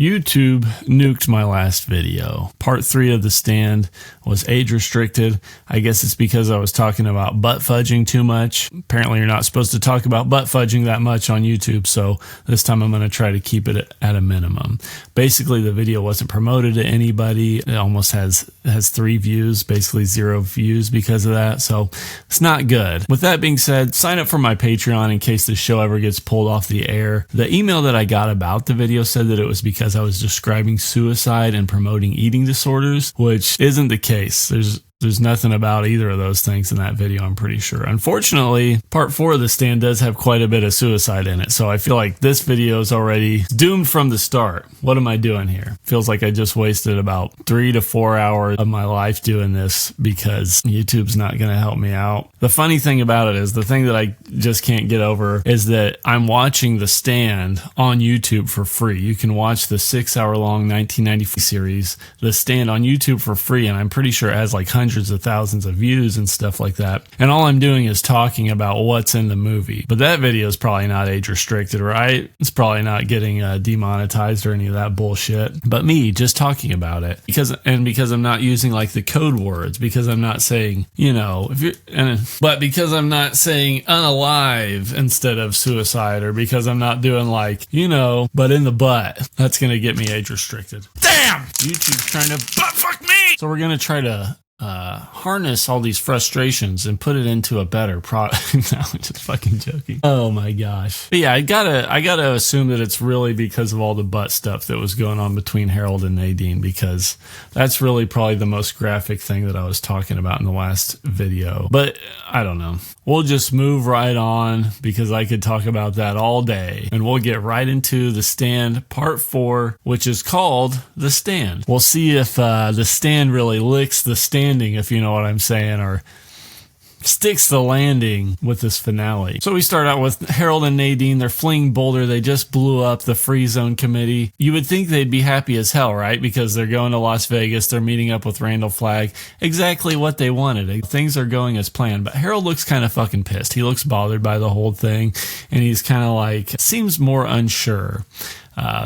YouTube nuked my last video. Part 3 of The Stand was age restricted. I guess it's because I was talking about butt fudging too much. Apparently you're not supposed to talk about butt fudging that much on YouTube, so this time I'm going to try to keep it at a minimum. Basically, the video wasn't promoted to anybody. It almost has 3 views, basically 0 views because of that, so it's not good. With that being said, sign up for my Patreon in case the show ever gets pulled off the air. The email that I got about the video said that it was because I was describing suicide and promoting eating disorders, which isn't the case. There's nothing about either of those things in that video, I'm pretty sure. Unfortunately, part 4 of The Stand does have quite a bit of suicide in it, so I feel like this video is already doomed from the start. What am I doing here? Feels like I just wasted about 3 to 4 hours of my life doing this because YouTube's not going to help me out. The funny thing about it is, the thing that I just can't get over is that I'm watching The Stand on YouTube for free. You can watch the 6-hour-long 1994 series, The Stand, on YouTube for free, and I'm pretty sure it has like hundreds of thousands of views and stuff like that. And all I'm doing is talking about what's in the movie. But that video is probably not age restricted, right? It's probably not getting demonetized or any of that bullshit. But me just talking about it, because I'm not using like the code words, because I'm not saying, you know, but because I'm not saying unalive instead of suicide, or because I'm not doing like, you know, but in the butt, that's gonna get me age restricted. Damn! YouTube's trying to butt fuck me! So we're gonna try to harness all these frustrations and put it into a better product. No, I'm just fucking joking. Oh my gosh. But yeah, I gotta assume that it's really because of all the butt stuff that was going on between Harold and Nadine, because that's really probably the most graphic thing that I was talking about in the last video. But I don't know. We'll just move right on, because I could talk about that all day, and we'll get right into The Stand Part 4, which is called The Stand. We'll see if The Stand really licks the standing, if you know what I'm saying, or sticks the landing with this finale. So we start out with Harold and Nadine. They're fleeing Boulder. They just blew up the Free Zone Committee. You would think they'd be happy as hell, right? Because they're going to Las Vegas. They're meeting up with Randall Flagg. Exactly what they wanted. Things are going as planned. But Harold looks kind of fucking pissed. He looks bothered by the whole thing. And he's kind of like, seems more unsure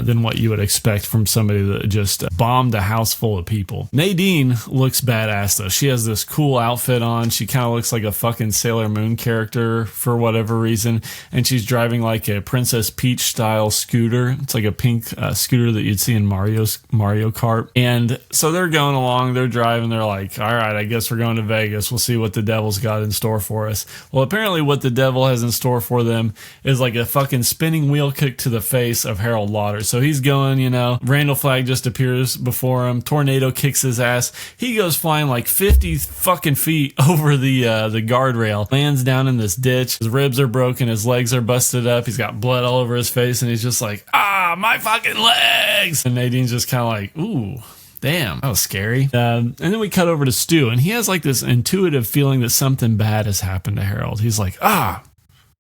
than what you would expect from somebody that just bombed a house full of people. Nadine looks badass though. She has this cool outfit on. She kind of looks like a fucking Sailor Moon character for whatever reason. And she's driving like a Princess Peach style scooter. It's like a pink scooter that you'd see in Mario Kart. And so they're going along, they're driving, they're like, all right, I guess we're going to Vegas. We'll see what the devil's got in store for us. Well, apparently what the devil has in store for them is like a fucking spinning wheel kick to the face of Harold Lauder. So he's going, you know, Randall Flagg just appears before him. Tornado kicks his ass. He goes flying like 50 fucking feet over the guardrail, lands down in this ditch. His ribs are broken. His legs are busted up. He's got blood all over his face, and he's just like, my fucking legs. And Nadine's just kind of like, ooh. Damn, that was scary. And then we cut over to Stu, and he has like this intuitive feeling that something bad has happened to Harold. He's like,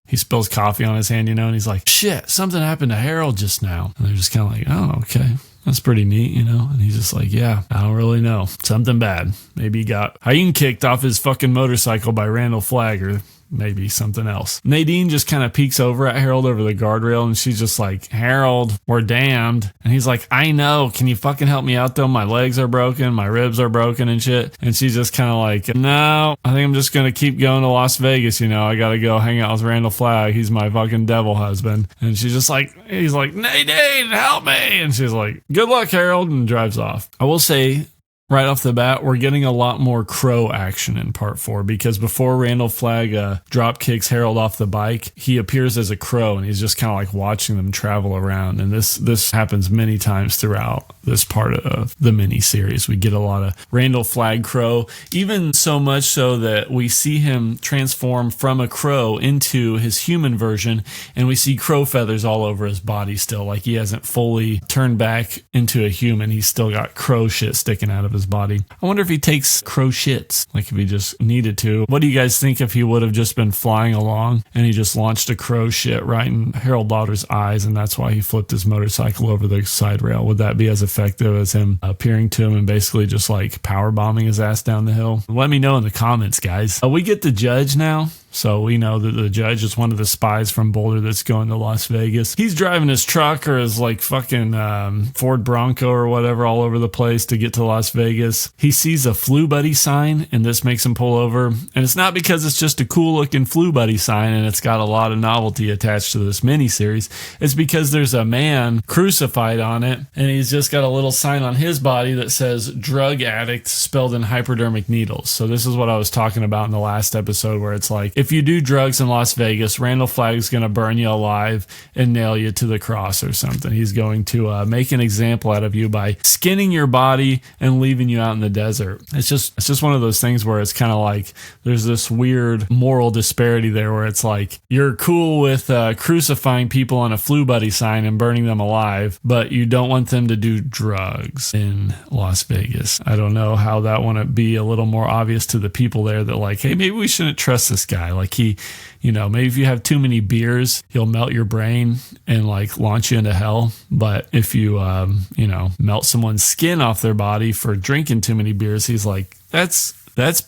he spills coffee on his hand, you know, and he's like, shit, something happened to Harold just now. And they're just kind of like, oh, okay. That's pretty neat, you know? And he's just like, yeah, I don't really know. Something bad. Maybe he got Hayeen kicked off his fucking motorcycle by Randall Flagg, or maybe something else. Nadine just kind of peeks over at Harold over the guardrail, and she's just like, Harold, we're damned. And he's like, I know. Can you fucking help me out though? My legs are broken. My ribs are broken and shit. And she's just kind of like, no, I think I'm just going to keep going to Las Vegas. You know, I got to go hang out with Randall Flagg. He's my fucking devil husband. And she's just like, he's like, Nadine, help me. And she's like, good luck, Harold, and drives off. I will say, right off the bat, we're getting a lot more crow action in part 4, because before Randall Flagg drop kicks Harold off the bike, he appears as a crow, and he's just kind of like watching them travel around. And this happens many times throughout this part of the miniseries. We get a lot of Randall Flagg crow, even so much so that we see him transform from a crow into his human version, and we see crow feathers all over his body still. Like he hasn't fully turned back into a human. He's still got crow shit sticking out of his body. I wonder if he takes crow shits, like if he just needed to. What do you guys think if he would have just been flying along and he just launched a crow shit right in Harold Lauder's eyes, and that's why he flipped his motorcycle over the side rail? Would that be as effective as him appearing to him and basically just like power bombing his ass down the hill? Let me know in the comments, guys. We get the judge now. So we know that the judge is one of the spies from Boulder that's going to Las Vegas. He's driving his truck or his like fucking Ford Bronco or whatever all over the place to get to Las Vegas. He sees a Flu Buddy sign, and this makes him pull over. And it's not because it's just a cool looking Flu Buddy sign and it's got a lot of novelty attached to this miniseries. It's because there's a man crucified on it, and he's just got a little sign on his body that says drug addict spelled in hypodermic needles. So this is what I was talking about in the last episode, where it's like, if you do drugs in Las Vegas, Randall Flagg's going to burn you alive and nail you to the cross or something. He's going to make an example out of you by skinning your body and leaving you out in the desert. It's just one of those things where it's kind of like there's this weird moral disparity there, where it's like you're cool with crucifying people on a Flu Buddy sign and burning them alive, but you don't want them to do drugs in Las Vegas. I don't know how that wouldn't be a little more obvious to the people there, that like, hey, maybe we shouldn't trust this guy. Like he, maybe if you have too many beers, he'll melt your brain and like launch you into hell. But if you, melt someone's skin off their body for drinking too many beers, he's like, that's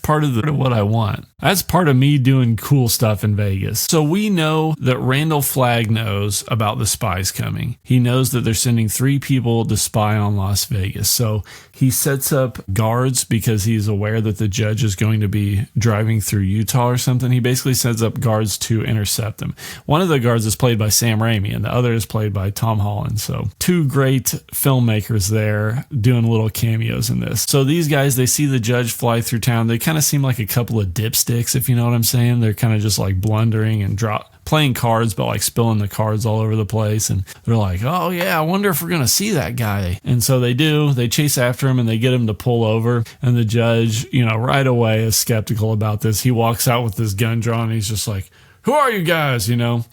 part of what I want. That's part of me doing cool stuff in Vegas. So we know that Randall Flagg knows about the spies coming. He knows that they're sending 3 people to spy on Las Vegas. So he sets up guards because he's aware that the judge is going to be driving through Utah or something. He basically sets up guards to intercept them. One of the guards is played by Sam Raimi, and the other is played by Tom Holland. So 2 great filmmakers there doing little cameos in this. So these guys, they see the judge fly through town. They kind of seem like a couple of dipsticks, if you know what I'm saying. They're kind of just like blundering and playing cards, but like spilling the cards all over the place. And they're like, oh yeah, I wonder if we're going to see that guy. And so they do. They chase after him and they get him to pull over. And the judge, right away is skeptical about this. He walks out with his gun drawn and he's just like, who are you guys? And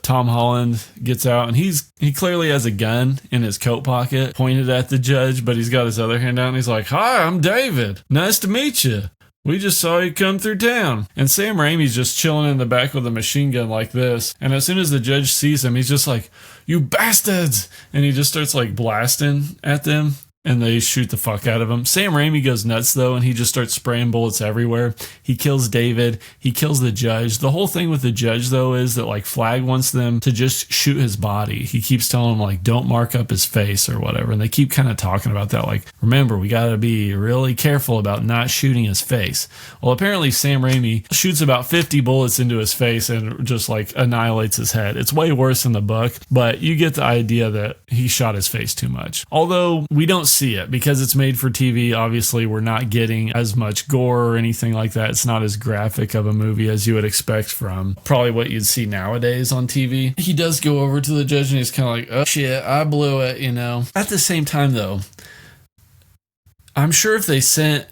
Tom Holland gets out, and he clearly has a gun in his coat pocket pointed at the judge, but he's got his other hand out and he's like, hi, I'm David. Nice to meet you. We just saw you come through town. And Sam Raimi's just chilling in the back with a machine gun like this. And as soon as the judge sees him, he's just like, you bastards. And he just starts like blasting at them. And they shoot the fuck out of him. Sam Raimi goes nuts, though, and he just starts spraying bullets everywhere. He kills David. He kills the judge. The whole thing with the judge, though, is that, like, Flagg wants them to just shoot his body. He keeps telling them, like, don't mark up his face or whatever. And they keep kind of talking about that. Like, remember, we got to be really careful about not shooting his face. Well, apparently Sam Raimi shoots about 50 bullets into his face and just, like, annihilates his head. It's way worse in the book, but you get the idea that he shot his face too much. Although we don't see it because it's made for TV. Obviously, we're not getting as much gore or anything like that. It's not as graphic of a movie as you would expect from probably what you'd see nowadays on TV. He does go over to the judge and he's kind of like, oh shit, I blew it, At the same time, though, I'm sure if they sent,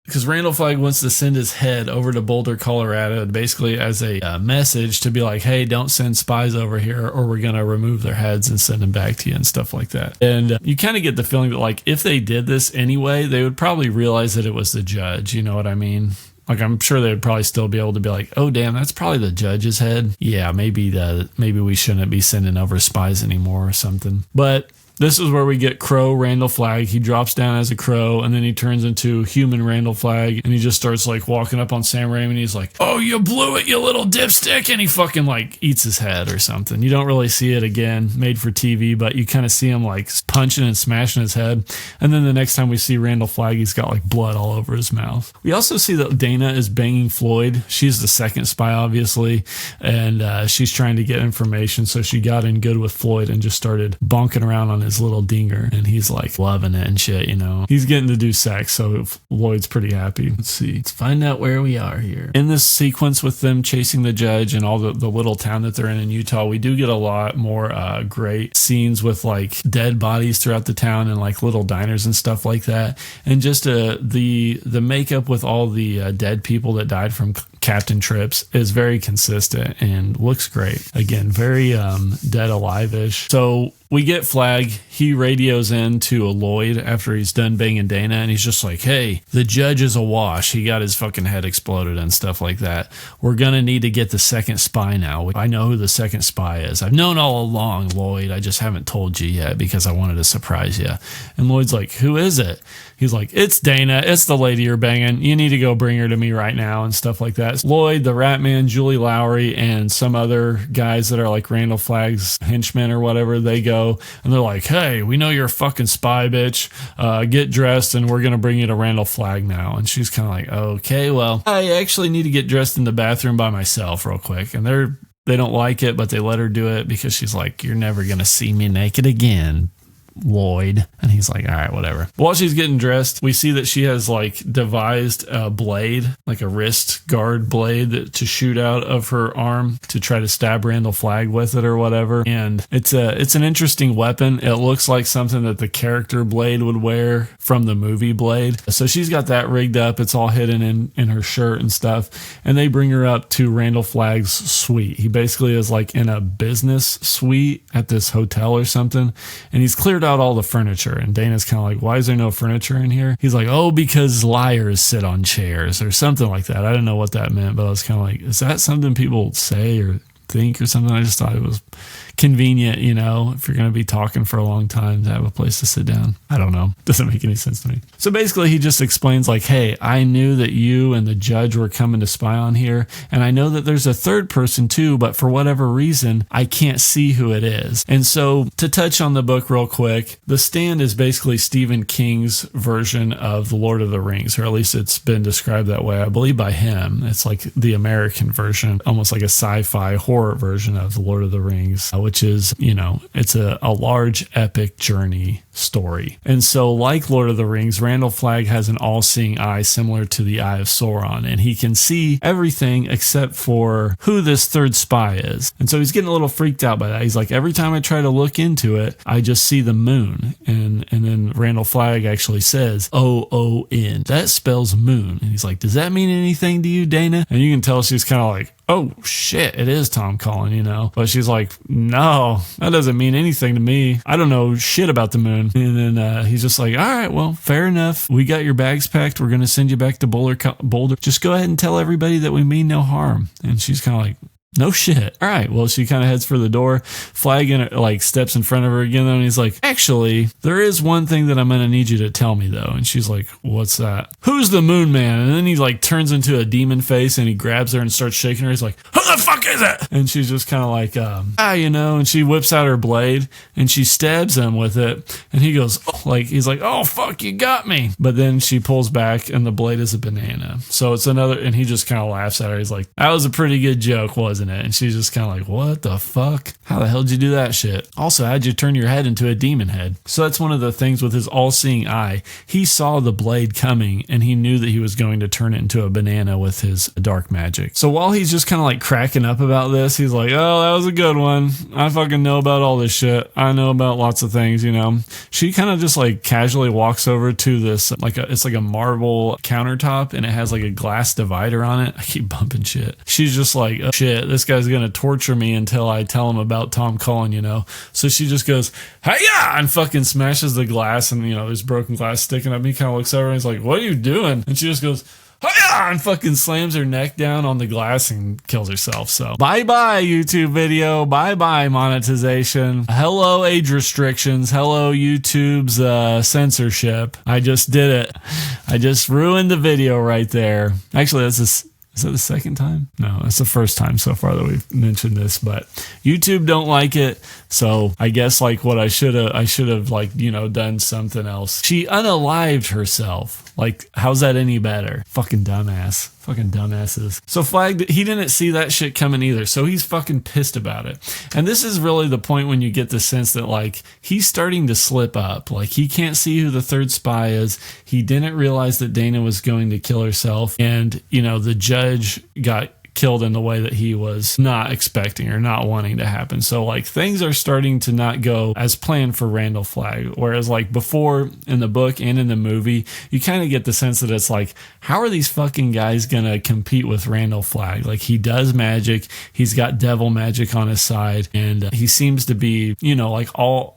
because Randall Flagg wants to send his head over to Boulder, Colorado, basically as a message to be like, hey, don't send spies over here or we're going to remove their heads and send them back to you and stuff like that. And you kind of get the feeling that, like, if they did this anyway, they would probably realize that it was the judge. You know what I mean? Like, I'm sure they would probably still be able to be like, oh, damn, that's probably the judge's head. Yeah, maybe we shouldn't be sending over spies anymore or something. But this is where we get Crow Randall Flagg. He drops down as a crow, and then he turns into human Randall Flagg, and he just starts, like, walking up on Sam Raimi, and he's like, oh, you blew it, you little dipstick, and he fucking, like, eats his head or something. You don't really see it again, made for TV, but you kind of see him, like, punching and smashing his head, and then the next time we see Randall Flagg, he's got, like, blood all over his mouth. We also see that Dana is banging Floyd. She's the second spy, obviously, and she's trying to get information, so she got in good with Floyd and just started bonking around on his little dinger, and he's like loving it and shit. He's getting to do sex, so Lloyd's pretty happy. Let's find out where we are here in this sequence with them chasing the judge and all the little town that they're in Utah. We do get a lot more great scenes with like dead bodies throughout the town and like little diners and stuff like that, and just the makeup with all the dead people that died from Captain Trips is very consistent and looks great. Again, very Dead Alive-ish. So we get Flagg. He radios in to Lloyd after he's done banging Dana, and he's just like, hey, the judge is awash. He got his fucking head exploded and stuff like that. We're going to need to get the second spy now. I know who the second spy is. I've known all along, Lloyd. I just haven't told you yet because I wanted to surprise you. And Lloyd's like, who is it? He's like, it's Dana. It's the lady you're banging. You need to go bring her to me right now and stuff like that. that. Lloyd, the Rat Man, Julie Lowry, and some other guys that are like Randall Flagg's henchmen or whatever, they go and they're like, hey, we know you're a fucking spy, bitch. Get dressed and we're going to bring you to Randall Flagg now. And she's kind of like, okay, well, I actually need to get dressed in the bathroom by myself real quick. And they don't like it, but they let her do it because she's like, you're never going to see me naked again, Lloyd. And he's like, all right, whatever. While she's getting dressed, we see that she has like devised a blade, like a wrist guard blade to shoot out of her arm to try to stab Randall Flagg with it or whatever. And it's an interesting weapon. It looks like something that the character Blade would wear from the movie Blade. So she's got that rigged up. It's all hidden in her shirt and stuff. And they bring her up to Randall Flagg's suite. He basically is like in a business suite at this hotel or something. And he's cleared out all the furniture. And Dana's kind of like, why is there no furniture in here? He's like, oh, because liars sit on chairs or something like that. I didn't know what that meant, but I was kind of like, is that something people say or think or something? I just thought it was convenient, you know, if you're going to be talking for a long time, to have a place to sit down. I don't know. Doesn't make any sense to me. So basically he just explains like, hey, I knew that you and the judge were coming to spy on here. And I know that there's a third person too, but for whatever reason, I can't see who it is. And so to touch on the book real quick, The Stand is basically Stephen King's version of The Lord of the Rings, or at least it's been described that way, I believe, by him. It's like the American version, almost like a sci-fi horror version of The Lord of the Rings, which is, you know, it's a large epic journey story. And so like Lord of the Rings, Randall Flagg has an all-seeing eye similar to the Eye of Sauron, and he can see everything except for who this third spy is. And so he's getting a little freaked out by that. He's like, every time I try to look into it, I just see the moon. And then Randall Flagg actually says O-O-N. That spells moon. And he's like, does that mean anything to you, Dana? And you can tell she's kind of like, oh shit, it is Tom calling, you know. But she's like, no, that doesn't mean anything to me. I don't know shit about the moon. And then he's just like, all right, well, fair enough. We got your bags packed. We're going to send you back to Boulder. Just go ahead and tell everybody that we mean no harm. And she's kind of like, no shit. All right. Well, she kind of heads for the door. Flagg like steps in front of her again, though, and he's like, actually, there is one thing that I'm going to need you to tell me, though. And she's like, what's that? Who's the Moon Man? And then he like turns into a demon face and he grabs her and starts shaking her. He's like, who the fuck is it? And she's just kind of like, you know, and she whips out her blade and she stabs him with it. And he goes, oh, like, he's like, oh, fuck, you got me. But then she pulls back and the blade is a banana. So it's another, and he just kind of laughs at her. He's like, that was a pretty good joke, wasn't it? And she's just kind of like, what the fuck? How the hell did you do that shit? Also, how'd you turn your head into a demon head? So that's one of the things with his all-seeing eye. He saw the blade coming and he knew that he was going to turn it into a banana with his dark magic. So while he's just kind of like cracking up about this, he's like, oh, that was a good one. I fucking know about all this shit. I know about lots of things, you know. She kind of just like casually walks over to this, it's like a marble countertop and it has like a glass divider on it. I keep bumping shit. She's just like, oh, shit, this guy's gonna torture me until I tell him about Tom Cullen, you know. So she just goes, hi-ya, and fucking smashes the glass, and you know, there's broken glass sticking up. He kind of looks over and he's like, what are you doing? And she just goes, hi-ya, and fucking slams her neck down on the glass and kills herself. So bye-bye YouTube video, bye-bye monetization, hello age restrictions, hello YouTube's censorship. I just did it. I just ruined the video right there. Actually, is that the second time? No, it's the first time so far that we've mentioned this, but YouTube don't like it. So I guess like what I should have like, you know, done something else. She unalived herself. Like, how's that any better? Fucking dumbass. Fucking dumbasses. So Flagg, he didn't see that shit coming either. So he's fucking pissed about it. And this is really the point when you get the sense that like he's starting to slip up. Like he can't see who the third spy is. He didn't realize that Dana was going to kill herself. And, you know, the judge got killed in the way that he was not expecting or not wanting to happen. So like things are starting to not go as planned for Randall Flagg. Whereas like before in the book and in the movie, you kind of get the sense that it's like, how are these fucking guys gonna compete with Randall Flagg? Like he does magic, he's got devil magic on his side, and he seems to be, you know, like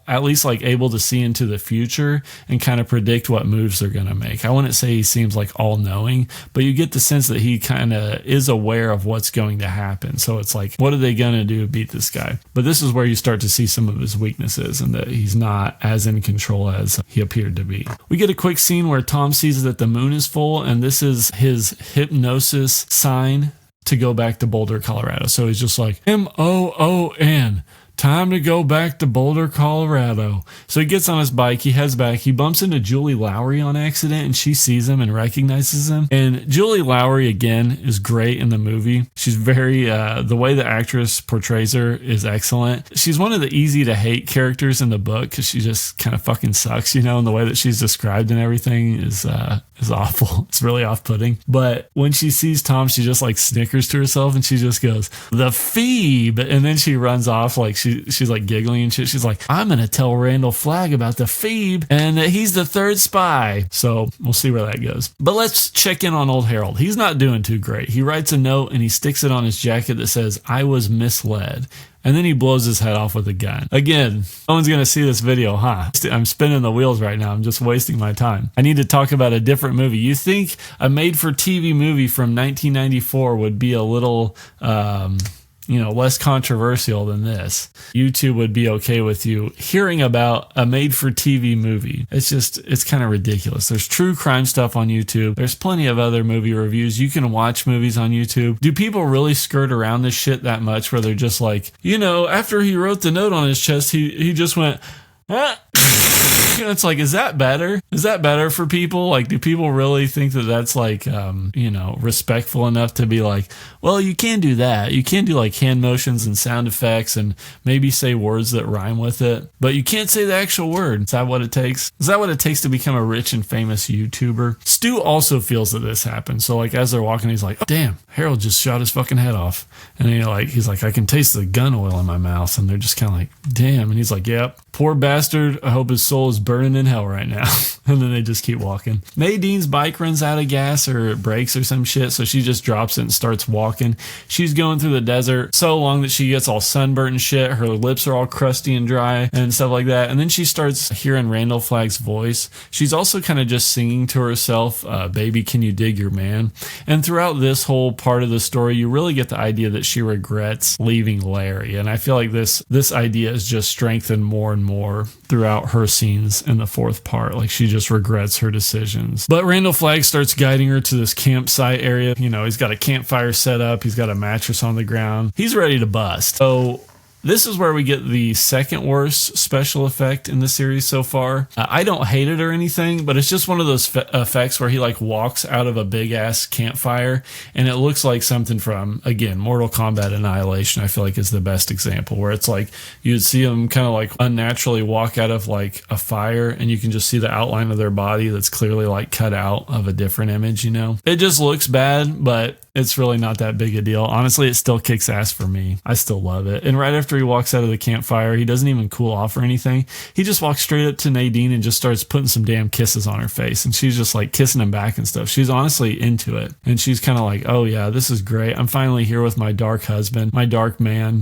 at least like able to see into the future and kind of predict what moves they're gonna make. I wouldn't say he seems like all knowing, but you get the sense that he kind of is aware of what's going to happen. So it's like, what are they going to do to beat this guy? But this is where you start to see some of his weaknesses and that he's not as in control as he appeared to be. We get a quick scene where Tom sees that the moon is full, and this is his hypnosis sign to go back to Boulder, Colorado. So he's just like, MOON. Time to go back to Boulder, Colorado. So he gets on his bike, he heads back, he bumps into Julie Lowry on accident, and she sees him and recognizes him. And Julie Lowry, again, is great in the movie. She's very, the way the actress portrays her is excellent. She's one of the easy to hate characters in the book because she just kind of fucking sucks, and the way that she's described and everything is awful. It's really off-putting. But when she sees Tom, she just like snickers to herself, and she just goes, "The Phoebe," and then she runs off like she's like giggling and shit. She's like, "I'm gonna tell Randall Flagg about the Phoebe and that he's the third spy." So we'll see where that goes. But let's check in on old Harold. He's not doing too great. He writes a note and he sticks it on his jacket that says, "I was misled." And then he blows his head off with a gun. Again, no one's going to see this video, huh? I'm spinning the wheels right now. I'm just wasting my time. I need to talk about a different movie. You think a made-for-TV movie from 1994 would be a little, less controversial than this? YouTube would be okay with you hearing about a made-for-TV movie. It's kind of ridiculous. There's true crime stuff on YouTube. There's plenty of other movie reviews. You can watch movies on YouTube. Do people really skirt around this shit that much where they're just like, after he wrote the note on his chest, he just went, ah. It's like, is that better? Is that better for people? Like, do people really think that that's like, respectful enough to be like, well, you can do that. You can do like hand motions and sound effects and maybe say words that rhyme with it, but you can't say the actual word. Is that what it takes? Is that what it takes to become a rich and famous YouTuber? Stu also feels that this happened. So like, as they're walking, he's like, "Oh, damn, Harold just shot his fucking head off." And he's like, "I can taste the gun oil in my mouth." And they're just kind of like, "Damn." And he's like, "Yep, poor bastard. I hope his soul is burning in hell right now." And then they just keep walking. Nadine's bike runs out of gas or it breaks or some shit, so she just drops it and starts walking. She's going through the desert so long that she gets all sunburnt and shit. Her lips are all crusty and dry and stuff like that. And then she starts hearing Randall Flagg's voice. She's also kind of just singing to herself, "Baby, can you dig your man?" And throughout this whole part of the story, you really get the idea that she regrets leaving Larry. And I feel like this idea is just strengthened more and more throughout her scenes in the fourth part. Like, she just regrets her decisions. But Randall Flagg starts guiding her to this campsite area. He's got a campfire set up. He's got a mattress on the ground. He's ready to bust. So this is where we get the second worst special effect in the series so far. I don't hate it or anything, but it's just one of those effects where he like walks out of a big ass campfire and it looks like something from, again, Mortal Kombat Annihilation. I feel like is the best example, where it's like you'd see him kind of like unnaturally walk out of like a fire and you can just see the outline of their body that's clearly like cut out of a different image. It just looks bad, but it's really not that big a deal. Honestly, it still kicks ass for me. I still love it. And right after he walks out of the campfire, he doesn't even cool off or anything. He just walks straight up to Nadine and just starts putting some damn kisses on her face. And she's just like kissing him back and stuff. She's honestly into it. And she's kind of like, "Oh yeah, this is great. I'm finally here with my dark husband, my dark man.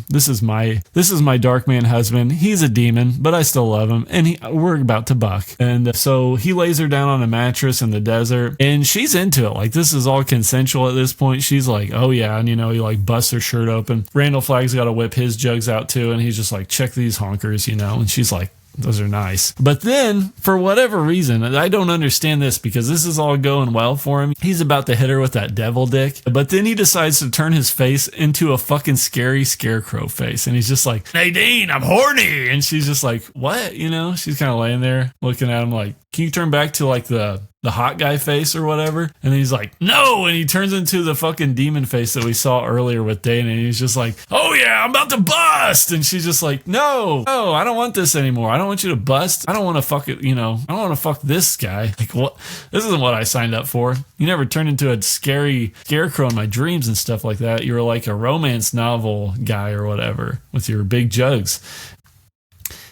This is my dark man husband. He's a demon, but I still love him. And we're about to buck." And so he lays her down on a mattress in the desert and she's into it. Like, this is all consensual at this point. She's like, "Oh yeah." And he like busts her shirt open. Randall Flagg's got to whip his jugs out too. And he's just like, "Check these honkers," and she's like, "Those are nice." But then, for whatever reason, I don't understand this because this is all going well for him. He's about to hit her with that devil dick. But then he decides to turn his face into a fucking scary scarecrow face. And he's just like, "Nadine, I'm horny." And she's just like, "What?" She's kind of laying there looking at him like, "Can you turn back to like the hot guy face or whatever?" And then he's like, "No." And he turns into the fucking demon face that we saw earlier with Dana. And he's just like, "Oh yeah, I'm about to bust." And she's just like, no, I don't want this anymore. I don't want you to bust. I don't want to fuck it. I don't want to fuck this guy. Like, what? This isn't what I signed up for. You never turned into a scary scarecrow in my dreams and stuff like that. You were like a romance novel guy or whatever with your big jugs.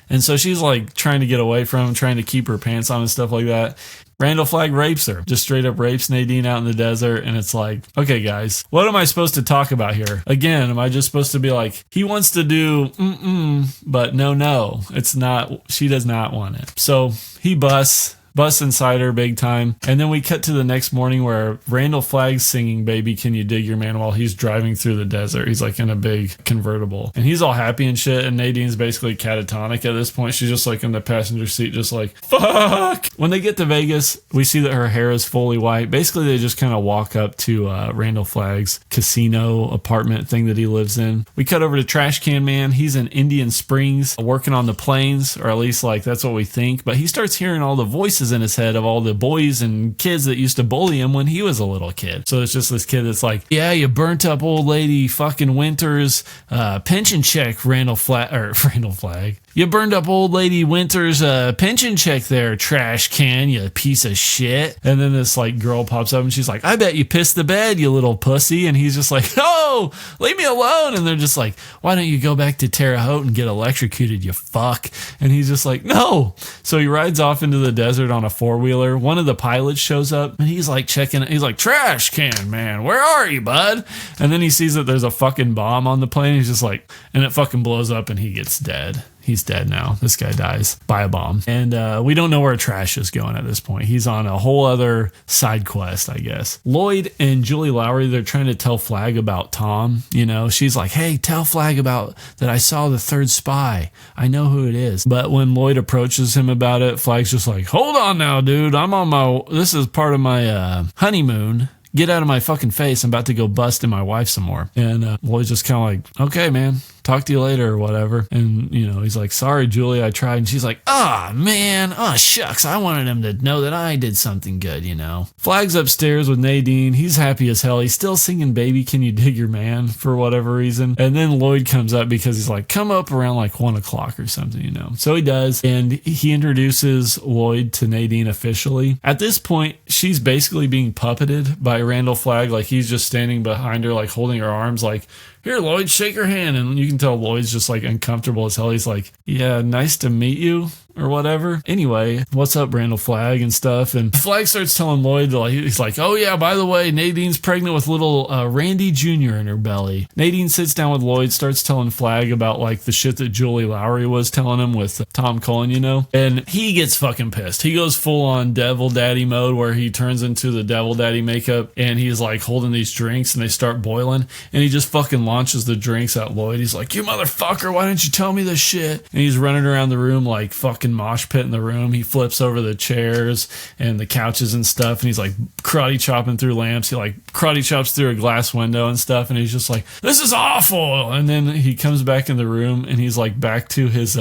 And so she's like trying to get away from him, trying to keep her pants on and stuff like that. Randall Flagg rapes her, just straight up rapes Nadine out in the desert. And it's like, okay, guys, what am I supposed to talk about here? Again, am I just supposed to be like, he wants to do but no, it's not, she does not want it. So he busts. busts inside her big time. And then we cut to the next morning where Randall Flagg's singing Baby Can You Dig Your Man while he's driving through the desert. He's like in a big convertible and he's all happy and shit, and Nadine's basically catatonic at this point. She's just like in the passenger seat, just like, fuck. When they get to Vegas, we see that her hair is fully white. Basically, they just kind of walk up to Randall Flagg's casino apartment thing that he lives in. We cut over to Trash Can Man. He's in Indian Springs working on the planes, or at least like that's what we think. But he starts hearing all the voices in his head of all the boys and kids that used to bully him when he was a little kid. So it's just this kid that's like, yeah, you burnt up old lady fucking Winter's pension check, Randall Flagg. You burned up old lady Winter's pension check there, Trash Can, you piece of shit. And then this like girl pops up and she's like, I bet you pissed the bed, you little pussy. And he's just like, oh, leave me alone. And they're just like, why don't you go back to Terre Haute and get electrocuted, you fuck? And he's just like, no. So he rides off into the desert on a 4-wheeler. One of the pilots shows up and he's like he's like, Trash Can Man, where are you, bud? And then he sees that there's a fucking bomb on the plane. He's just like, and it fucking blows up and he gets dead. He's dead now. This guy dies by a bomb. And we don't know where Trash is going at this point. He's on a whole other side quest, I guess. Lloyd and Julie Lowry, they're trying to tell Flagg about Tom. You know, she's like, hey, tell Flagg about that I saw the third spy. I know who it is. But when Lloyd approaches him about it, Flagg's just like, hold on now, dude. This is part of my honeymoon. Get out of my fucking face. I'm about to go bust in my wife some more. And Lloyd's just kind of like, okay, man, talk to you later or whatever. And, you know, he's like, sorry, Julie, I tried. And she's like, man, shucks. I wanted him to know that I did something good, you know. Flagg's upstairs with Nadine. He's happy as hell. He's still singing Baby Can You Dig Your Man for whatever reason. And then Lloyd comes up because he's like, come up around like 1 o'clock or something, you know. So he does. And he introduces Lloyd to Nadine officially. At this point, she's basically being puppeted by Randall Flagg. Like he's just standing behind her, like holding her arms, like, here, Lloyd, shake her hand. And you can tell Lloyd's just like uncomfortable as hell. He's like, yeah, nice to meet you or whatever. Anyway, what's up, Randall Flagg and stuff. And Flagg starts telling Lloyd, he's like, oh yeah, by the way, Nadine's pregnant with little Randy Jr. in her belly. Nadine sits down with Lloyd, starts telling Flagg about like the shit that Julie Lowry was telling him with Tom Cullen, you know, and he gets fucking pissed. He goes full on Devil Daddy mode where he turns into the Devil Daddy makeup and he's like holding these drinks and they start boiling and he just fucking launches the drinks at Lloyd. He's like, you motherfucker, why didn't you tell me this shit? And he's running around the room like fucking mosh pit in the room. He flips over the chairs and the couches and stuff, and he's like karate chopping through lamps. He like karate chops through a glass window and stuff, and he's just like, this is awful. And then he comes back in the room and he's like back to his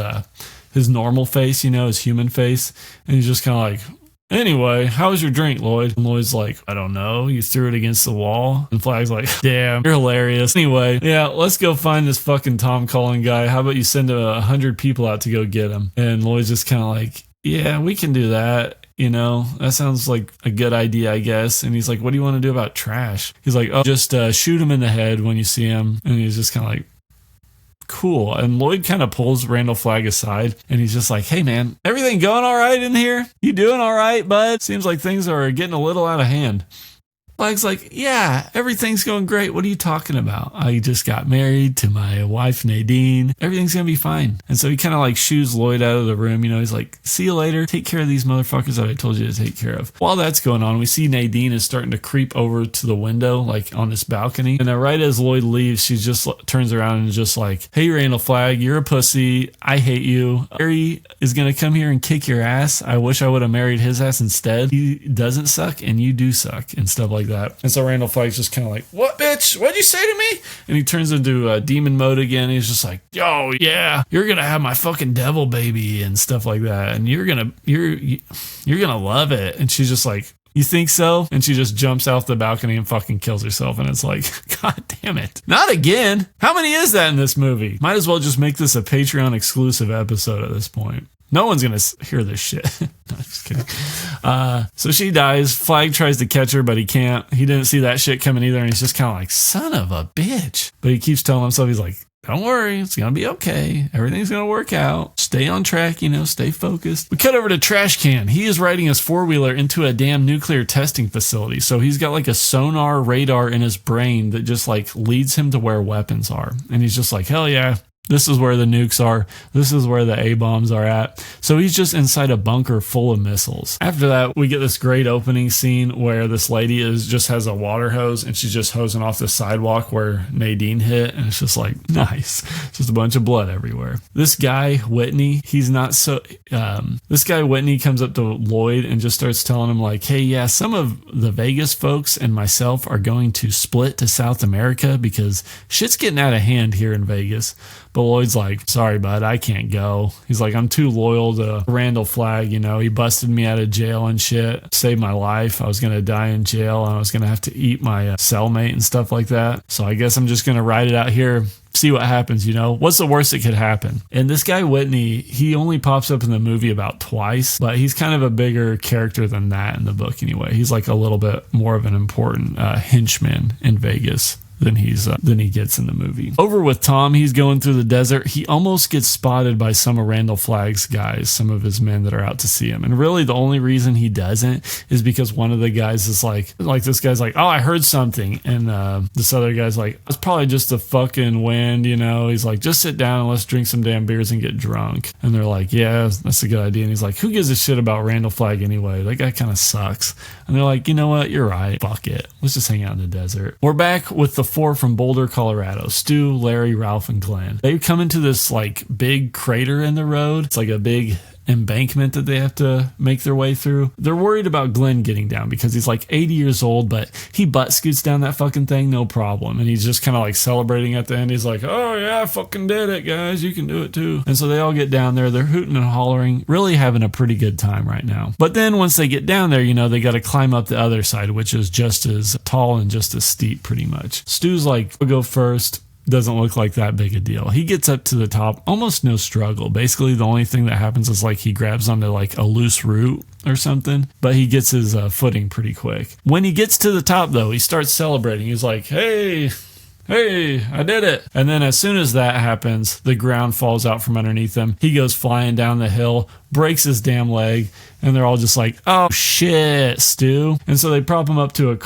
normal face, you know, his human face, and he's just kind of like, anyway, how was your drink, Lloyd? And Lloyd's like, I don't know. You threw it against the wall. And Flagg's like, damn, you're hilarious. Anyway, yeah, let's go find this fucking Tom Cullen guy. How about you send 100 people out to go get him? And Lloyd's just kind of like, yeah, we can do that. You know, that sounds like a good idea, I guess. And he's like, what do you want to do about Trash? He's like, oh, just shoot him in the head when you see him. And he's just kind of like, cool. And Lloyd kind of pulls Randall Flagg aside and he's just like, hey man, everything going all right in here? You doing all right, bud? Seems like things are getting a little out of hand. Flagg's like, yeah, everything's going great. What are you talking about? I just got married to my wife, Nadine. Everything's going to be fine. And so he kind of like shoos Lloyd out of the room. You know, he's like, see you later. Take care of these motherfuckers that I told you to take care of. While that's going on, we see Nadine is starting to creep over to the window, like on this balcony. And right as Lloyd leaves, she just turns around and just like, hey, Randall Flagg, you're a pussy. I hate you. Harry is going to come here and kick your ass. I wish I would have married his ass instead. He doesn't suck and you do suck and stuff like that. And so Randall Flagg's just kind of like, what, bitch? What'd you say to me? And he turns into demon mode again. He's just like, yo, yeah, you're gonna have my fucking devil baby and stuff like that, and you're gonna love it. And she's just like, you think so? And she just jumps off the balcony and fucking kills herself. And it's like, God damn it. Not again. How many is that in this movie? Might as well just make this a Patreon exclusive episode at this point. No one's going to hear this shit. No, I'm just kidding. So she dies. Flagg tries to catch her, but he can't. He didn't see that shit coming either. And he's just kind of like, son of a bitch. But he keeps telling himself, he's like, don't worry, it's going to be okay. Everything's going to work out. Stay on track, you know, stay focused. We cut over to Trash Can. He is riding his 4-wheeler into a damn nuclear testing facility. So he's got like a sonar radar in his brain that just like leads him to where weapons are. And he's just like, hell yeah. This is where the nukes are. This is where the A-bombs are at. So he's just inside a bunker full of missiles. After that, we get this great opening scene where this lady just has a water hose and she's just hosing off the sidewalk where Nadine hit. And it's just like, nice. Just a bunch of blood everywhere. This guy, Whitney, this guy, Whitney, comes up to Lloyd and just starts telling him like, hey, yeah, some of the Vegas folks and myself are going to split to South America because shit's getting out of hand here in Vegas. But Lloyd's like, sorry, bud, I can't go. He's like, I'm too loyal to Randall Flagg. You know, he busted me out of jail and shit, saved my life. I was going to die in jail and I was going to have to eat my cellmate and stuff like that. So I guess I'm just going to ride it out here. See what happens, you know? What's the worst that could happen? And this guy, Whitney, he only pops up in the movie about twice, but he's kind of a bigger character than that in the book anyway. He's like a little bit more of an important henchman in Vegas than he gets in the movie. Over with Tom, he's going through the desert. He almost gets spotted by some of Randall Flagg's guys, some of his men that are out to see him. And really the only reason he doesn't is because one of the guys is like this guy's like, oh, I heard something. And this other guy's like, it's probably just the fucking wind, you know? He's like, just sit down and let's drink some damn beers and get drunk. And they're like, yeah, that's a good idea. And he's like, who gives a shit about Randall Flagg anyway? That guy kind of sucks. And they're like, you know what? You're right. Fuck it. Let's just hang out in the desert. We're back with the four from Boulder, Colorado. Stu, Larry, Ralph, and Glenn. They come into this like big crater in the road. It's like a big embankment that they have to make their way through. They're worried about Glenn getting down because he's like 80 years old, but he butt scoots down that fucking thing, no problem. And he's just kind of like celebrating at the end. He's like, oh yeah, I fucking did it, guys. You can do it too. And so they all get down there. They're hooting and hollering, really having a pretty good time right now. But then once they get down there, you know, they got to climb up the other side, which is just as tall and just as steep pretty much. Stu's like, I'll go first. Doesn't look like that big a deal. He gets up to the top, almost no struggle. Basically, the only thing that happens is like he grabs onto like a loose root or something, but he gets his footing pretty quick. When he gets to the top, though, he starts celebrating. He's like, hey, I did it. And then as soon as that happens, the ground falls out from underneath him. He goes flying down the hill, breaks his damn leg, and they're all just like, oh shit, Stu. And so they prop him up to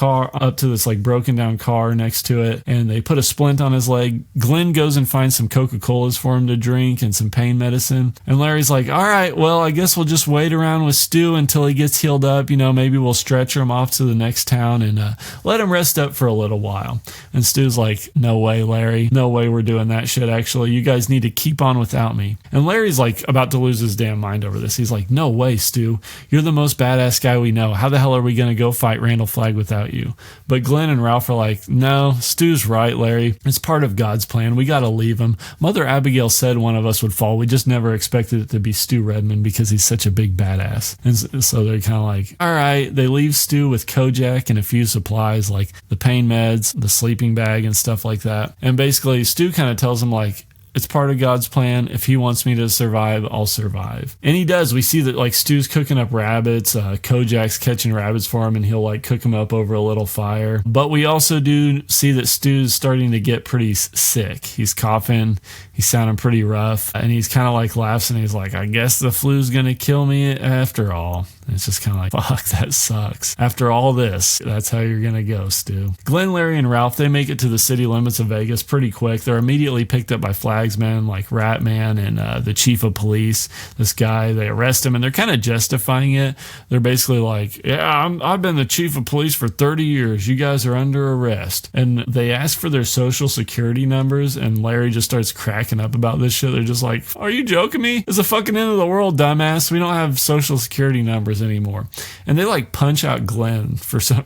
this like broken down car next to it, and they put a splint on his leg. Glenn goes and finds some Coca-Colas for him to drink and some pain medicine. And Larry's like, all right, well, I guess we'll just wait around with Stu until he gets healed up. You know, maybe we'll stretcher him off to the next town and let him rest up for a little while. And Stu's like, no way, Larry. No way we're doing that shit, actually. You guys need to keep on without me. And Larry's like about to lose his damn mind over this. He's like, no way, Stu. You're the most badass guy we know. How the hell are we going to go fight Randall Flagg without you? But Glenn and Ralph are like, no, Stu's right, Larry. It's part of God's plan. We got to leave him. Mother Abigail said one of us would fall. We just never expected it to be Stu Redmond because he's such a big badass. And so they're kind of like, all right. They leave Stu with Kojak and a few supplies like the pain meds, the sleeping bag, and stuff like that. And basically, Stu kind of tells him like, it's part of God's plan. If he wants me to survive, I'll survive. And he does. We see that like Stu's cooking up rabbits. Kojak's catching rabbits for him and he'll like cook them up over a little fire. But we also do see that Stu's starting to get pretty sick. He's coughing. He's sounding pretty rough. And he's kind of like laughs and he's like, I guess the flu's going to kill me after all. And it's just kind of like, fuck, that sucks. After all this, that's how you're going to go, Stu. Glenn, Larry, and Ralph, they make it to the city limits of Vegas pretty quick. They're immediately picked up by Flagg's men like Ratman and the chief of police. This guy, they arrest him and they're kind of justifying it. They're basically like, yeah, I've been the chief of police for 30 years. You guys are under arrest. And they ask for their social security numbers and Larry just starts cracking up about this shit. They're just like, are you joking me? It's the fucking end of the world, dumbass. We don't have social security numbers anymore. And they like punch out Glenn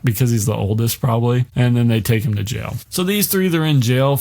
because he's the oldest probably, and then they take him to jail. So these three, they're in jail.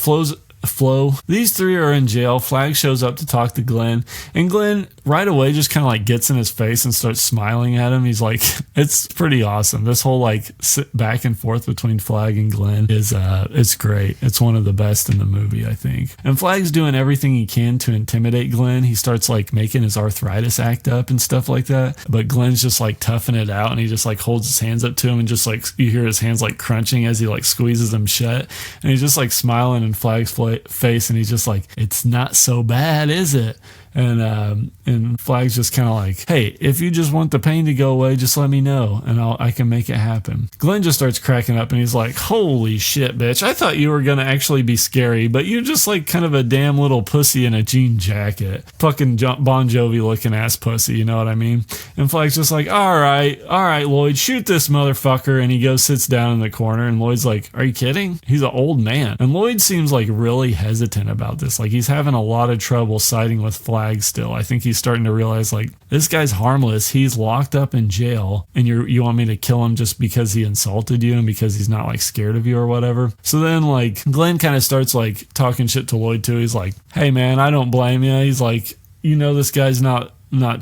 These three are in jail. Flagg shows up to talk to Glenn, and Glenn right away just kind of like gets in his face and starts smiling at him. He's like, it's pretty awesome. This whole like sit back and forth between Flagg and Glenn is it's great. It's one of the best in the movie, I think. And Flagg's doing everything he can to intimidate Glenn. He starts like making his arthritis act up and stuff like that, but Glenn's just like toughing it out, and he just like holds his hands up to him, and just like you hear his hands like crunching as he like squeezes them shut, and he's just like smiling in Flagg's face, and he's just like, it's not so bad, is it? And Flag's just kind of like, hey, if you just want the pain to go away, just let me know and I can make it happen. Glenn just starts cracking up and he's like, holy shit, bitch. I thought you were going to actually be scary, but you're just like kind of a damn little pussy in a jean jacket. Fucking Bon Jovi looking ass pussy, you know what I mean? And Flag's just like, all right, Lloyd, shoot this motherfucker. And he goes, sits down in the corner and Lloyd's like, are you kidding? He's an old man. And Lloyd seems like really hesitant about this. Like he's having a lot of trouble siding with Flag still. I think he's starting to realize like, this guy's harmless. He's locked up in jail and you want me to kill him just because he insulted you and because he's not like scared of you or whatever. So then like Glenn kind of starts like talking shit to Lloyd too. He's like, hey man, I don't blame you. He's like, you know, this guy's not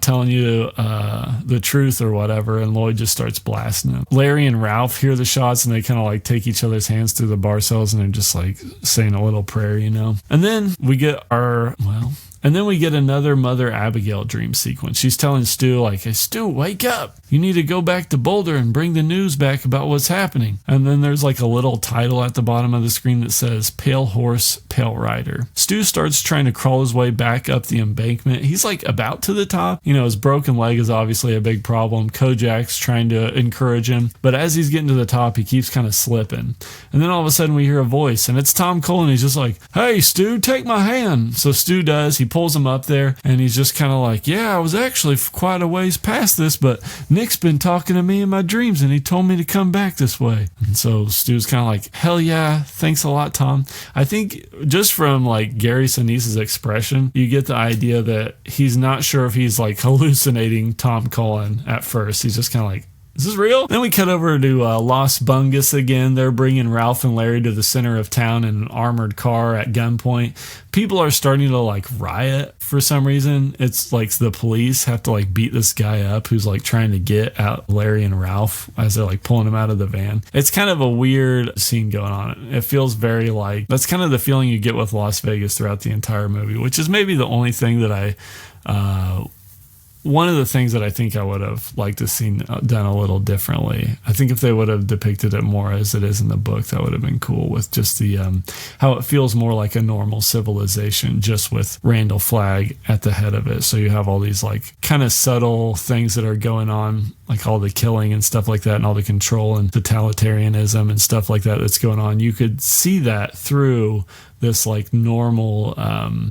telling you the truth or whatever. And Lloyd just starts blasting him. Larry and Ralph hear the shots and they kind of like take each other's hands through the bar cells and they're just like saying a little prayer, you know. And then we get another Mother Abigail dream sequence. She's telling Stu, like, hey, Stu, wake up. You need to go back to Boulder and bring the news back about what's happening. And then there's like a little title at the bottom of the screen that says, Pale Horse, Pale Rider. Stu starts trying to crawl his way back up the embankment. He's like about to the top. You know, his broken leg is obviously a big problem. Kojak's trying to encourage him. But as he's getting to the top, he keeps kind of slipping. And then all of a sudden we hear a voice and it's Tom Cole and he's just like, hey, Stu, take my hand. So Stu does. He pulls him up there and he's just kind of like, yeah, I was actually quite a ways past this, but Nick's been talking to me in my dreams and he told me to come back this way. And so Stu's kind of like, hell yeah, thanks a lot, Tom. I think just from like Gary Sinise's expression, you get the idea that he's not sure if he's like hallucinating Tom Cullen at first. He's just kind of like, is this real? Then we cut over to Las Bungus again. They're bringing Ralph and Larry to the center of town in an armored car at gunpoint. People are starting to like riot for some reason. It's like the police have to like beat this guy up who's like trying to get out Larry and Ralph as they're like pulling him out of the van. It's kind of a weird scene going on. It feels very like, that's kind of the feeling you get with Las Vegas throughout the entire movie, which is maybe the only thing that one of the things that I think I would have liked to see done a little differently. I think if they would have depicted it more as it is in the book, that would have been cool with just the how it feels more like a normal civilization, just with Randall Flagg at the head of it. So you have all these like kind of subtle things that are going on, like all the killing and stuff like that, and all the control and totalitarianism and stuff like that that's going on. You could see that through this like normal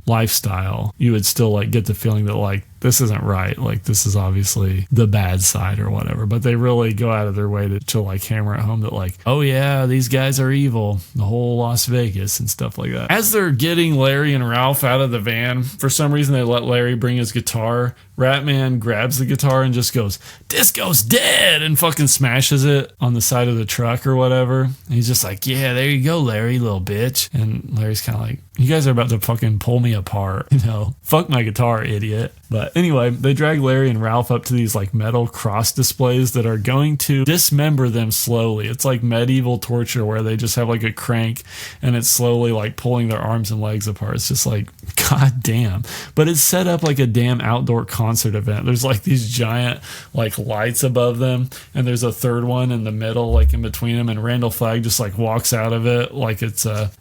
lifestyle. You would still like get the feeling that like this isn't right, like this is obviously the bad side or whatever, but they really go out of their way to like hammer it home that like, oh yeah, these guys are evil, the whole Las Vegas and stuff like that. As they're getting Larry and Ralph out of the van, for some reason they let Larry bring his guitar. Ratman grabs the guitar and just goes, "Disco's dead," and fucking smashes it on the side of the truck or whatever. And he's just like, yeah, there you go, Larry, little bitch. And Larry's kind of like, you guys are about to fucking pull me apart, you know, fuck my guitar, idiot. But anyway, they drag Larry and Ralph up to these like metal cross displays that are going to dismember them slowly. It's like medieval torture where they just have like a crank and it's slowly like pulling their arms and legs apart. It's just like, god damn. But it's set up like a damn outdoor concert event. There's like these giant like lights above them and there's a third one in the middle, like in between them, and Randall Flagg just like walks out of it like it's a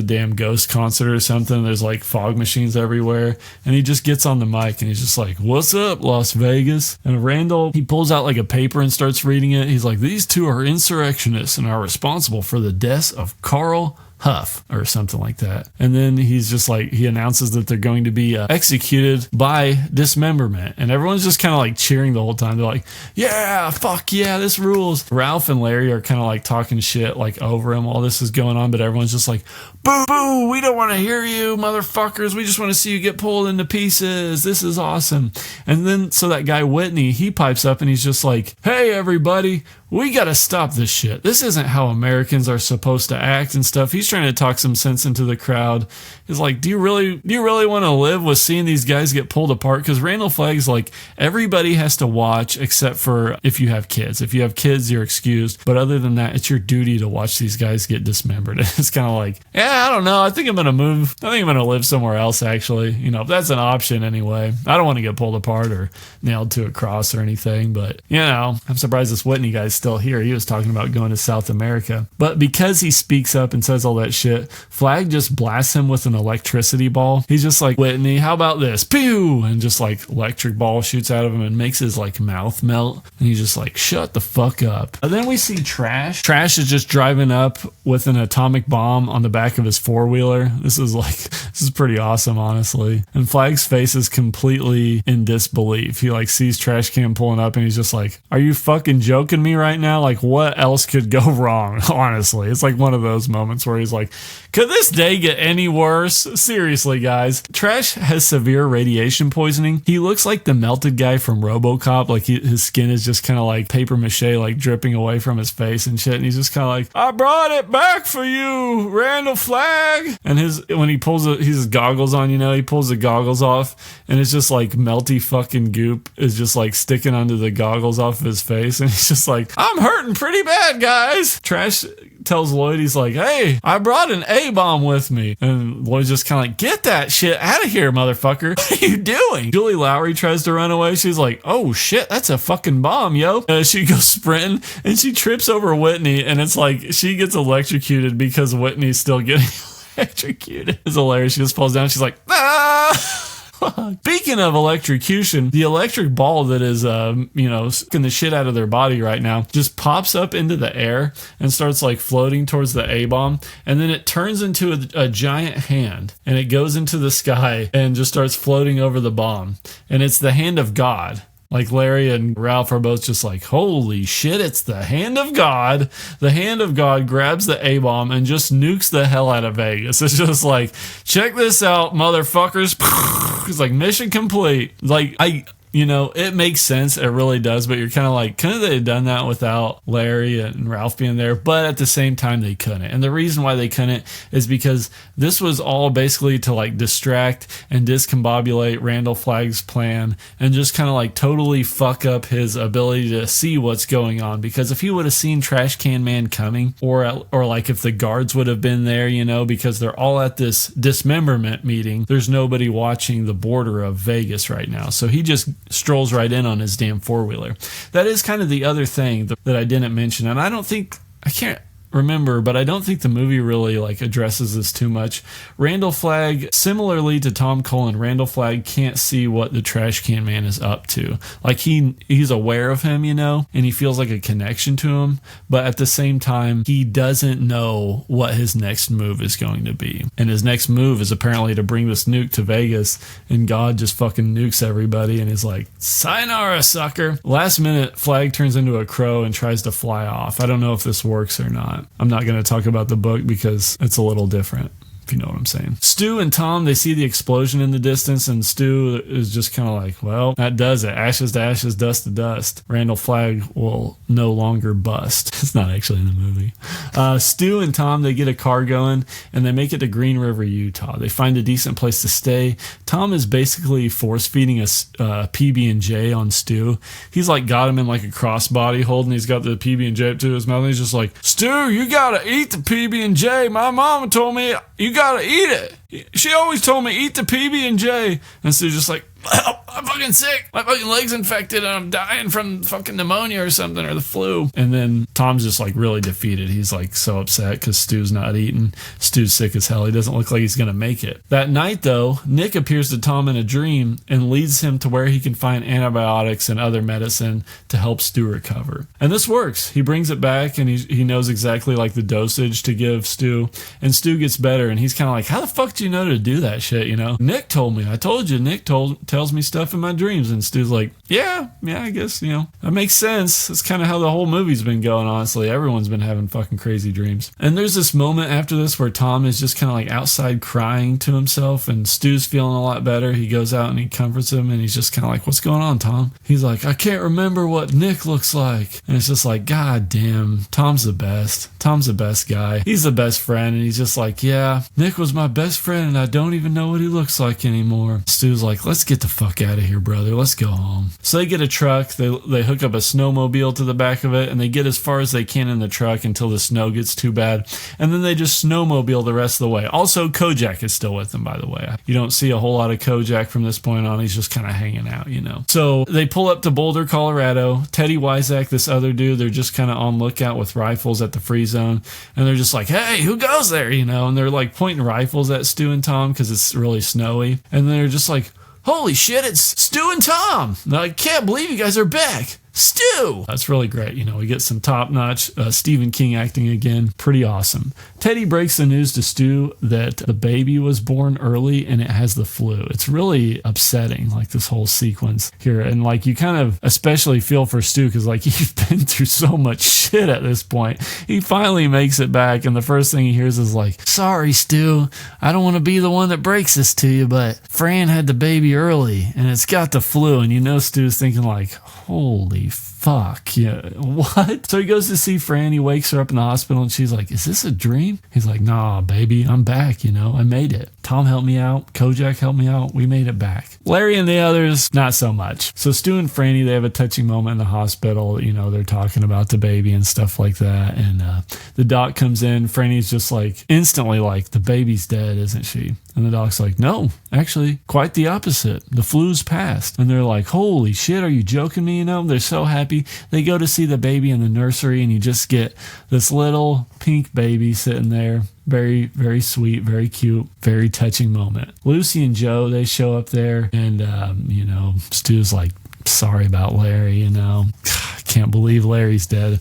damn ghost concert or something. There's like fog machines everywhere and he just gets on the mic and he's just like, what's up, Las Vegas? And Randall, he pulls out like a paper and starts reading it. He's like, these two are insurrectionists and are responsible for the deaths of Carl Huff or something like that. And then he's just like, he announces that they're going to be executed by dismemberment, and everyone's just kind of like cheering the whole time. They're like, yeah, fuck yeah, this rules. Ralph and Larry are kind of like talking shit like over him while this is going on, but everyone's just like, boo boo, we don't want to hear you motherfuckers, we just want to see you get pulled into pieces, this is awesome. And then so that guy Whitney, he pipes up and he's just like, hey everybody, we gotta stop this shit. This isn't how Americans are supposed to act and stuff. He's trying to talk some sense into the crowd. He's like, do you really want to live with seeing these guys get pulled apart? Because Randall Flagg's like, everybody has to watch except for if you have kids. If you have kids, you're excused. But other than that, it's your duty to watch these guys get dismembered. It's kind of like, yeah, I don't know. I think I'm gonna move. I think I'm gonna live somewhere else. Actually, you know, if that's an option anyway. I don't want to get pulled apart or nailed to a cross or anything. But you know, I'm surprised this Whitney guy's still here. He was talking about going to South America. But because he speaks up and says all that shit, Flag just blasts him with an electricity ball. He's just like, Whitney, how about this? Pew! And just like electric ball shoots out of him and makes his like mouth melt. And he's just like, shut the fuck up. And then we see Trash. Trash is just driving up with an atomic bomb on the back of his four-wheeler. This is pretty awesome, honestly. And Flag's face is completely in disbelief. He like sees Trash Can pulling up and he's just like, are you fucking joking me right now? Like, what else could go wrong? Honestly, it's like one of those moments where he's like, could this day get any worse? Seriously, guys. Trash has severe radiation poisoning. He looks like the melted guy from RoboCop. Like his skin is just kind of like paper mache, like dripping away from his face and shit. And he's just kind of like, I brought it back for you, Randall Flagg. And when he pulls his goggles on, you know, he pulls the goggles off and it's just like melty fucking goop is just like sticking under the goggles off of his face. And he's just like, I'm hurting pretty bad, guys. Trash tells Lloyd, he's like, hey, I brought an A-bomb with me. And Lloyd's just kind of like, get that shit out of here, motherfucker. What are you doing? Julie Lowry tries to run away. She's like, oh shit, that's a fucking bomb, yo. She goes sprinting and she trips over Whitney and it's like she gets electrocuted because Whitney's still getting electrocuted. It's hilarious. She just falls down. She's like, ah! Speaking of electrocution, the electric ball that is, sucking the shit out of their body right now just pops up into the air and starts like floating towards the A-bomb. And then it turns into a giant hand and it goes into the sky and just starts floating over the bomb. And it's the hand of God. Like Larry and Ralph are both just like, holy shit, it's the hand of God. The hand of God grabs the A-bomb and just nukes the hell out of Vegas. It's just like, check this out, motherfuckers. It's like mission complete. Like, it makes sense. It really does. But you're kind of like, couldn't they have done that without Larry and Ralph being there? But at the same time, they couldn't. And the reason why they couldn't is because this was all basically to like distract and discombobulate Randall Flagg's plan and just kind of like totally fuck up his ability to see what's going on. Because if he would have seen Trash Can Man coming, or like if the guards would have been there, because they're all at this dismemberment meeting, there's nobody watching the border of Vegas right now. So he just strolls right in on his damn four-wheeler. That is kind of the other thing that I didn't mention, and I can't remember, but I don't think the movie really like addresses this too much. Randall Flagg, similarly to Tom Cullen, Randall Flagg can't see what the Trash Can Man is up to. Like he's aware of him, and he feels like a connection to him, but at the same time, he doesn't know what his next move is going to be. And his next move is apparently to bring this nuke to Vegas, and God just fucking nukes everybody, and he's like, sayonara, sucker. Last minute, Flagg turns into a crow and tries to fly off. I don't know if this works or not. I'm not going to talk about the book because it's a little different, if you know what I'm saying. Stu and Tom, they see the explosion in the distance, and Stu is just kind of like, well, that does it. Ashes to ashes, dust to dust. Randall Flagg will no longer bust. It's not actually in the movie. Stu and Tom, they get a car going, and they make it to Green River, Utah. They find a decent place to stay. Tom is basically force-feeding a PB&J on Stu. He's like got him in like a crossbody hold, and he's got the PB&J up to his mouth, and he's just like, Stu, you gotta eat the PB&J. My mama told me you gotta eat it. She always told me eat the PB&J. And Stu's just like, well, I'm fucking sick. My fucking leg's infected and I'm dying from fucking pneumonia or something, or the flu. And then Tom's just like really defeated. He's like so upset because Stu's not eating. Stu's sick as hell. He doesn't look like he's gonna make it. That night though, Nick appears to Tom in a dream and leads him to where he can find antibiotics and other medicine to help Stu recover. And this works. He brings it back and he knows exactly like the dosage to give Stu, and Stu gets better, and he's kind of like, how the fuck do you know to do that shit, Nick told me. I told you Nick tells me stuff in my dreams. And Stu's like, yeah, I guess, that makes sense. That's kind of how the whole movie's been going, honestly. Everyone's been having fucking crazy dreams. And there's this moment after this where Tom is just kind of like outside crying to himself, and Stu's feeling a lot better. He goes out and he comforts him, and he's just kind of like, what's going on, Tom? He's like, I can't remember what Nick looks like. And it's just like, God damn, Tom's the best. Tom's the best guy. He's the best friend. And he's just like, yeah, Nick was my best friend, and I don't even know what he looks like anymore. Stu's like, let's get the fuck out out of here, brother. Let's go home. So they get a truck. They hook up a snowmobile to the back of it, and they get as far as they can in the truck until the snow gets too bad. And then they just snowmobile the rest of the way. Also, Kojak is still with them, by the way. You don't see a whole lot of Kojak from this point on. He's just kind of hanging out, you know. So they pull up to Boulder, Colorado. Teddy Wyzak, this other dude, they're just kind of on lookout with rifles at the free zone. And they're just like, hey, who goes there, you know? And they're like pointing rifles at Stu and Tom because it's really snowy. And they're just like, holy shit, it's Stu and Tom. I can't believe you guys are back. Stu! That's really great. You know, we get some top-notch Stephen King acting again. Pretty awesome. Teddy breaks the news to Stu that the baby was born early and it has the flu. It's really upsetting, like this whole sequence here. And like you kind of especially feel for Stu because like you've been through so much shit at this point. He finally makes it back and the first thing he hears is like, sorry, Stu. I don't want to be the one that breaks this to you, but Fran had the baby early and it's got the flu. And you know Stu's thinking like, holy fuck, yeah, what? So he goes to see Fran, he wakes her up in the hospital, and she's like, is this a dream? He's like, nah, baby, I'm back, you know, I made it. Tom helped me out, Kojak helped me out, we made it back. Larry and the others, not so much. So Stu and Franny, they have a touching moment in the hospital, you know, they're talking about the baby and stuff like that, and the doc comes in, Franny's just like, instantly like, the baby's dead, isn't she? And the doc's like, no, actually, quite the opposite. The flu's passed. And they're like, holy shit, are you joking me? You know, they're so happy. They go to see the baby in the nursery, and you just get this little pink baby sitting there. Very, very sweet, very cute, very touching moment. Lucy and Joe, they show up there, and, you know, Stu's like, sorry about Larry, you know. I can't believe Larry's dead.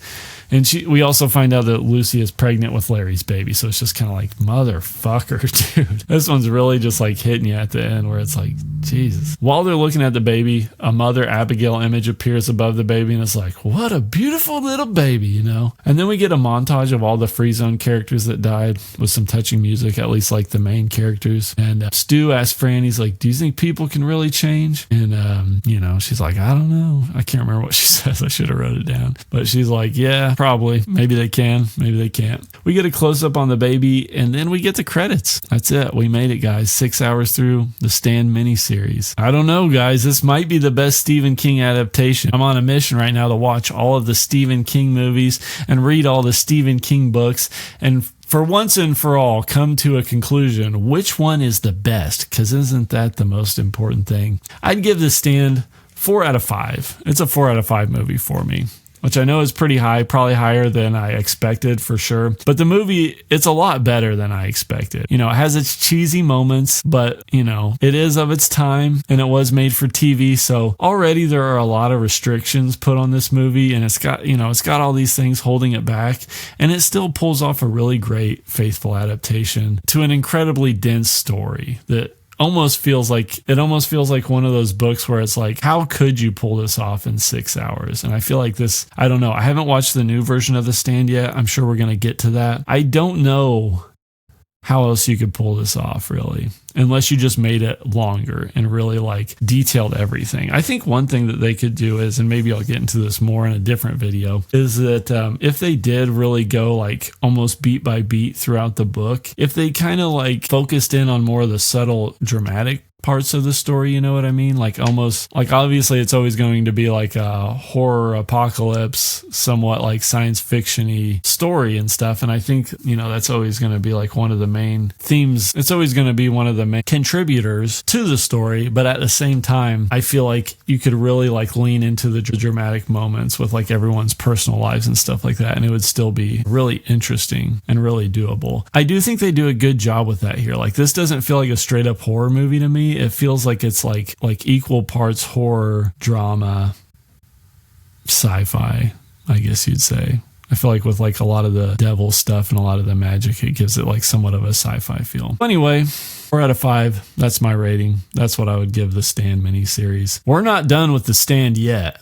And we also find out that Lucy is pregnant with Larry's baby. So it's just kind of like, motherfucker, dude. This one's really just like hitting you at the end where it's like, Jesus. While they're looking at the baby, a Mother Abigail image appears above the baby. And it's like, what a beautiful little baby, you know? And then we get a montage of all the Free Zone characters that died with some touching music, at least like the main characters. And Stu asks Fran, he's like, do you think people can really change? And, you know, she's like, I don't know. I can't remember what she says. I should have wrote it down. But she's like, yeah. Probably. Maybe they can. Maybe they can't. We get a close-up on the baby, and then we get the credits. That's it. We made it, guys. 6 hours through the Stand miniseries. I don't know, guys. This might be the best Stephen King adaptation. I'm on a mission right now to watch all of the Stephen King movies and read all the Stephen King books and for once and for all, come to a conclusion. Which one is the best? Because isn't that the most important thing? I'd give The Stand 4 out of 5. It's a 4 out of 5 movie for me, which I know is pretty high, probably higher than I expected for sure. But the movie, it's a lot better than I expected. You know, it has its cheesy moments, but, you know, it is of its time and it was made for TV. So already there are a lot of restrictions put on this movie and it's got, you know, it's got all these things holding it back and it still pulls off a really great, faithful adaptation to an incredibly dense story that almost feels like one of those books where it's like, how could you pull this off in 6 hours? And I feel like this, I don't know. I haven't watched the new version of The Stand yet. I'm sure we're going to get to that. I don't know how else you could pull this off, really, unless you just made it longer and really like detailed everything. I think one thing that they could do is, and maybe I'll get into this more in a different video, is that if they did really go like almost beat by beat throughout the book, if they kind of like focused in on more of the subtle dramatic parts of the story, you know what I mean? Like almost like obviously it's always going to be like a horror apocalypse, somewhat like science fiction-y story and stuff. And I think, you know, that's always going to be like one of the main themes. It's always going to be one of the main contributors to the story. But at the same time, I feel like you could really like lean into the dramatic moments with like everyone's personal lives and stuff like that. And it would still be really interesting and really doable. I do think they do a good job with that here. Like this doesn't feel like a straight up horror movie to me. It feels like it's like equal parts horror, drama, sci-fi, I guess you'd say. I feel like with like a lot of the devil stuff and a lot of the magic, it gives it like somewhat of a sci-fi feel. Anyway, 4 out of 5. That's my rating. That's what I would give The Stand miniseries. We're not done with The Stand yet.